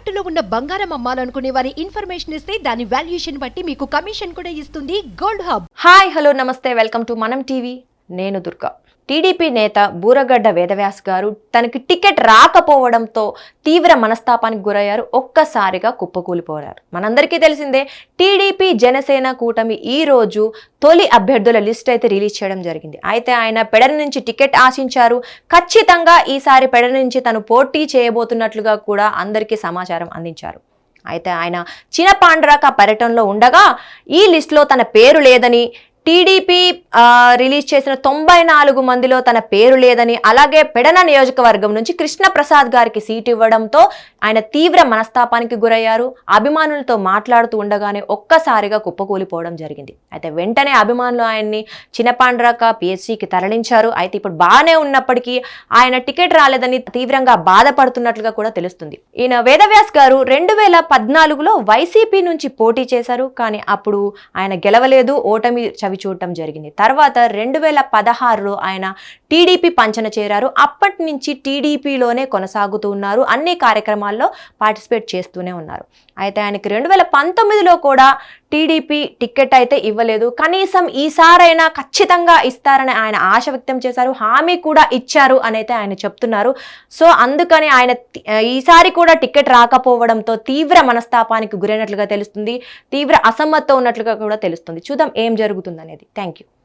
తాకట్టులో ఉన్న బంగారం అమ్మాలనుకునే వారి ఇన్ఫర్మేషన్ ఇస్తే దాని వాల్యుయేషన్ బట్టి మీకు కమిషన్ కూడా ఇస్తుంది గోల్డ్ హబ్. హాయ్ హలో నమస్తే, వెల్కమ్ టు మనం టీవీ. నేను దుర్గా. టీడీపీ నేత బూరగడ్డ వేదవ్యాస్ గారు తనకి టికెట్ రాకపోవడంతో తీవ్ర మనస్తాపానికి గురయ్యారు. ఒక్కసారిగా కుప్పకూలిపోయారు. మనందరికీ తెలిసిందే, టీడీపీ జనసేన కూటమి ఈ రోజు తొలి అభ్యర్థుల లిస్ట్ అయితే రిలీజ్ చేయడం జరిగింది. అయితే ఆయన పెడన నుంచి టికెట్ ఆశించారు. ఖచ్చితంగా ఈసారి పెడన నుంచి తను పోటీ చేయబోతున్నట్లుగా కూడా అందరికీ సమాచారం అందించారు. అయితే ఆయన చినపాండ్రాక పర్యటనలో ఉండగా ఈ లిస్టులో తన పేరు లేదని, టీడీపీ రిలీజ్ చేసిన 94 మందిలో తన పేరు లేదని, అలాగే పెడన నియోజకవర్గం నుంచి కృష్ణప్రసాద్ గారికి సీటు ఇవ్వడంతో ఆయన తీవ్ర మనస్తాపానికి గురయ్యారు. అభిమానులతో మాట్లాడుతూ ఉండగానే ఒక్కసారిగా కుప్పకూలిపోవడం జరిగింది. అయితే వెంటనే అభిమానులు ఆయన్ని చినపాండ్రాక పిహెచ్సికి తరలించారు. అయితే ఇప్పుడు బాగానే ఉన్నప్పటికీ ఆయన టికెట్ రాలేదని తీవ్రంగా బాధపడుతున్నట్లుగా కూడా తెలుస్తుంది. ఈయన వేదవ్యాస్ గారు 2014లో వైసీపీ నుంచి పోటీ చేశారు. కానీ అప్పుడు ఆయన గెలవలేదు, ఓటమి చవి చూడటం జరిగింది. తర్వాత 2016లో ఆయన టీడీపీ పంచన చేరారు. అప్పటి నుంచి టీడీపీలోనే కొనసాగుతూ ఉన్నారు. అన్ని కార్యక్రమాల్లో పార్టిసిపేట్ చేస్తూనే ఉన్నారు. అయితే ఆయనకి 2019లో కూడా టీడీపీ టికెట్ అయితే ఇవ్వలేదు. కనీసం ఈసారైనా ఖచ్చితంగా ఇస్తారని ఆయన ఆశ వ్యక్తం చేశారు. హామీ కూడా ఇచ్చారు అని అయితే ఆయన చెప్తున్నారు. సో అందుకని ఆయన ఈసారి కూడా టికెట్ రాకపోవడంతో తీవ్ర మనస్తాపానికి గురైనట్లుగా తెలుస్తుంది. తీవ్ర అసమ్మతితో ఉన్నట్లుగా కూడా తెలుస్తుంది. చూద్దాం ఏం జరుగుతుంది అనేది. Thank you.